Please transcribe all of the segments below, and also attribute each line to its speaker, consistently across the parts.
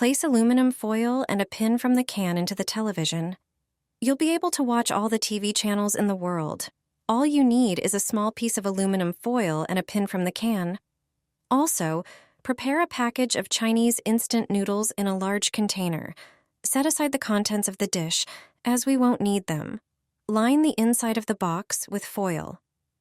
Speaker 1: Place aluminum foil and a pin from the can into the television. You'll be able to watch all the TV channels in the world. All you need is a small piece of aluminum foil and a pin from the can. Also, prepare a package of Chinese instant noodles in a large container. Set aside the contents of the dish, as we won't need them. Line the inside of the box with foil.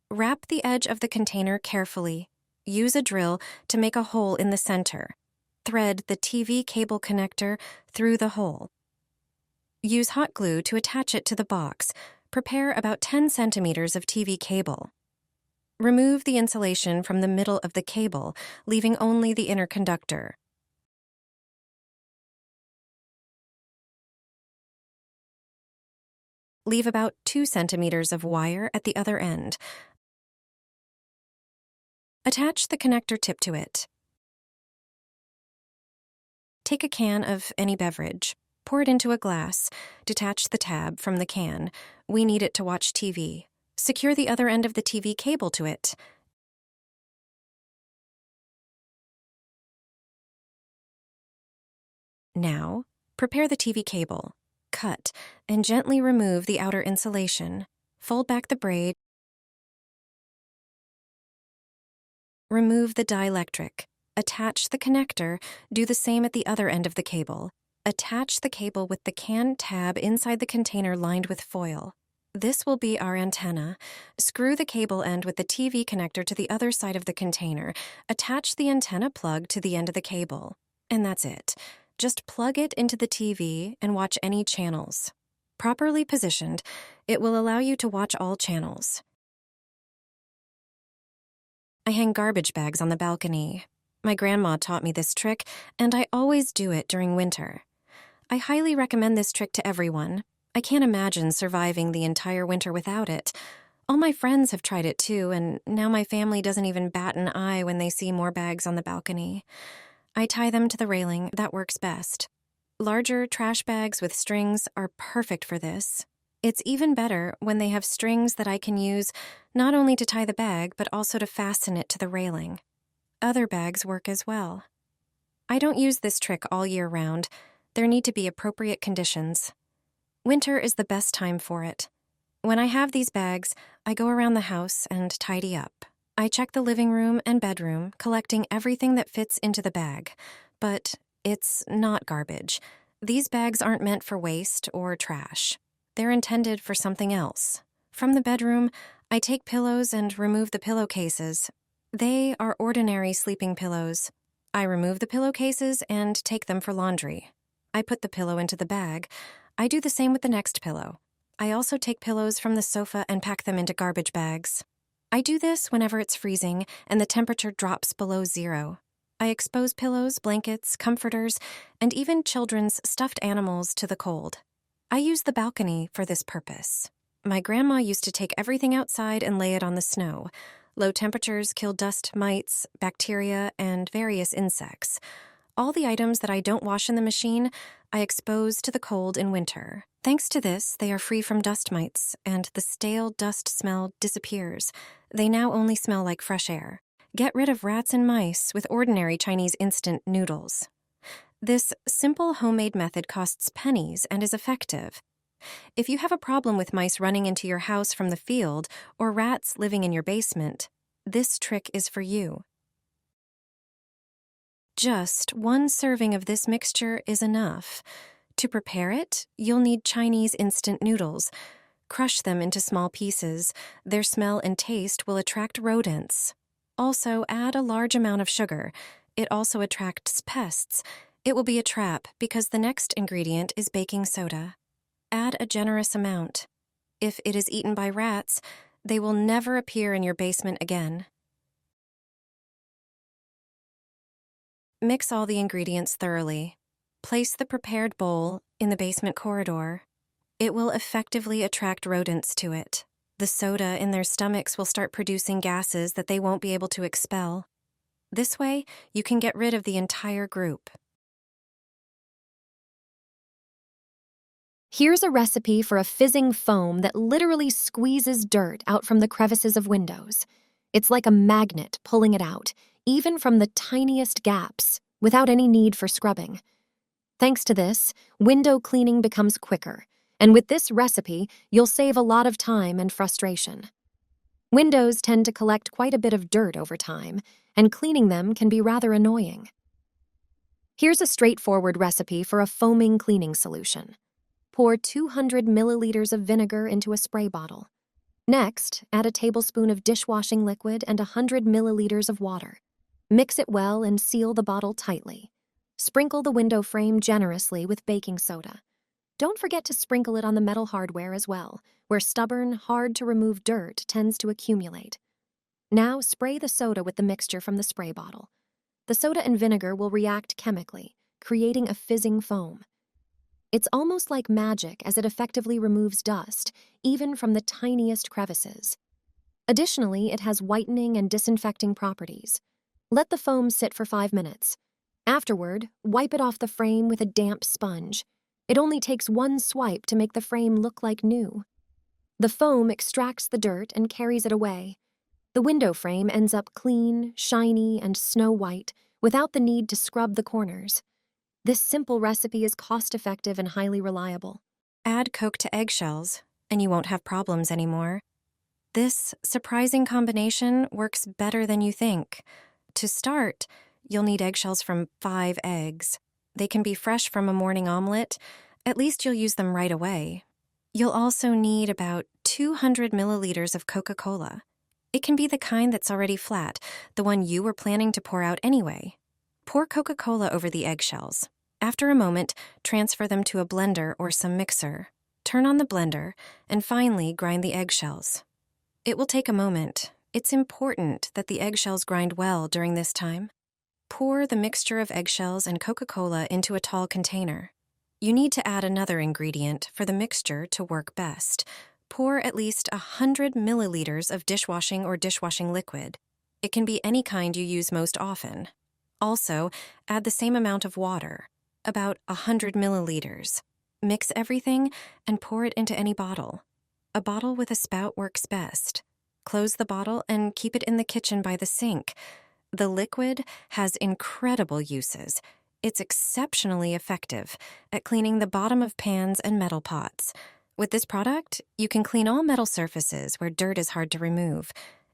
Speaker 1: Wrap the edge of the container carefully. Use a drill to make a hole in the center. Thread the TV cable connector through the hole. Use hot glue to attach it to the box. Prepare about 10 centimeters of TV cable. Remove the insulation from the middle of the cable, leaving only the inner conductor. Leave about 2 centimeters of wire at the other end. Attach the connector tip to it. Take a can of any beverage. Pour it into a glass. Detach the tab from the can. We need it to watch TV. Secure the other end of the TV cable to it. Now, prepare the TV cable. Cut and gently remove the outer insulation. Fold back the braid. Remove the dielectric. Attach the connector. Do the same at the other end of the cable. Attach the cable with the can tab inside the container lined with foil. This will be our antenna. Screw the cable end with the TV connector to the other side of the container. Attach the antenna plug to the end of the cable. And that's it. Just plug it into the TV and watch any channels. Properly positioned, it will allow you to watch all channels. I hang garbage bags on the balcony. My grandma taught me this trick, and I always do it during winter. I highly recommend this trick to everyone. I can't imagine surviving the entire winter without it. All my friends have tried it too, and now my family doesn't even bat an eye when they see more bags on the balcony. I tie them to the railing. That works best. Larger trash bags with strings are perfect for this. It's even better when they have strings that I can use not only to tie the bag, but also to fasten it to the railing. Other bags work as well. I don't use this trick all year round. There need to be appropriate conditions. Winter is the best time for it. When I have these bags, I go around the house and tidy up. I check the living room and bedroom, collecting everything that fits into the bag. But it's not garbage. These bags aren't meant for waste or trash. They're intended for something else. From the bedroom, I take pillows and remove the pillowcases. They are ordinary sleeping pillows. I remove the pillowcases and take them for laundry. I put the pillow into the bag. I do the same with the next pillow. I also take pillows from the sofa and pack them into garbage bags. I do this whenever it's freezing and the temperature drops below 0. I expose pillows, blankets, comforters, and even children's stuffed animals to the cold. I use the balcony for this purpose. My grandma used to take everything outside and lay it on the snow. Low temperatures kill dust mites, bacteria, and various insects. All the items that I don't wash in the machine, I expose to the cold in winter. Thanks to this, they are free from dust mites, and the stale dust smell disappears. They now only smell like fresh air. Get rid of rats and mice with ordinary Chinese instant noodles. This simple homemade method costs pennies and is effective. If you have a problem with mice running into your house from the field or rats living in your basement, this trick is for you. Just 1 serving of this mixture is enough. To prepare it, you'll need Chinese instant noodles. Crush them into small pieces. Their smell and taste will attract rodents. Also, add a large amount of sugar. It also attracts pests. It will be a trap because the next ingredient is baking soda. Add a generous amount. If it is eaten by rats, they will never appear in your basement again. Mix all the ingredients thoroughly. Place the prepared bowl in the basement corridor. It will effectively attract rodents to it. The soda in their stomachs will start producing gases that they won't be able to expel. This way, you can get rid of the entire group.
Speaker 2: Here's a recipe for a fizzing foam that literally squeezes dirt out from the crevices of windows. It's like a magnet pulling it out, even from the tiniest gaps, without any need for scrubbing. Thanks to this, window cleaning becomes quicker, and with this recipe, you'll save a lot of time and frustration. Windows tend to collect quite a bit of dirt over time, and cleaning them can be rather annoying. Here's a straightforward recipe for a foaming cleaning solution. Pour 200 milliliters of vinegar into a spray bottle. Next, add a tablespoon of dishwashing liquid and 100 milliliters of water. Mix it well and seal the bottle tightly. Sprinkle the window frame generously with baking soda. Don't forget to sprinkle it on the metal hardware as well, where stubborn, hard-to-remove dirt tends to accumulate. Now spray the soda with the mixture from the spray bottle. The soda and vinegar will react chemically, creating a fizzing foam. It's almost like magic as it effectively removes dust, even from the tiniest crevices. Additionally, it has whitening and disinfecting properties. Let the foam sit for 5 minutes. Afterward, wipe it off the frame with a damp sponge. It only takes one swipe to make the frame look like new. The foam extracts the dirt and carries it away. The window frame ends up clean, shiny, and snow white without the need to scrub the corners. This simple recipe is cost-effective and highly reliable.
Speaker 1: Add Coke to eggshells, and you won't have problems anymore. This surprising combination works better than you think. To start, you'll need eggshells from 5 eggs. They can be fresh from a morning omelet. At least you'll use them right away. You'll also need about 200 milliliters of Coca-Cola. It can be the kind that's already flat, the one you were planning to pour out anyway. Pour Coca-Cola over the eggshells. After a moment, transfer them to a blender or some mixer. Turn on the blender, and finally grind the eggshells. It will take a moment. It's important that the eggshells grind well during this time. Pour the mixture of eggshells and Coca-Cola into a tall container. You need to add another ingredient for the mixture to work best. Pour at least 100 milliliters of dishwashing or dishwashing liquid. It can be any kind you use most often. Also, add the same amount of water, about 100 milliliters. Mix everything and pour it into any bottle. A bottle with a spout works best. Close the bottle and keep it in the kitchen by the sink. The liquid has incredible uses. It's exceptionally effective at cleaning the bottom of pans and metal pots. With this product, you can clean all metal surfaces where dirt is hard to remove.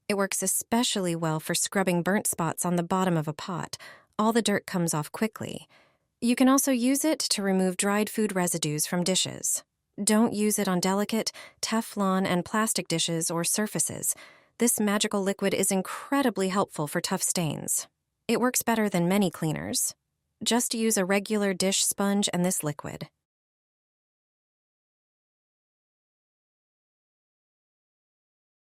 Speaker 1: It works especially well for scrubbing burnt spots on the bottom of a pot. All the dirt comes off quickly. You can also use it to remove dried food residues from dishes. Don't use it on delicate Teflon and plastic dishes or surfaces. This magical liquid is incredibly helpful for tough stains. It works better than many cleaners. Just use a regular dish sponge and this liquid.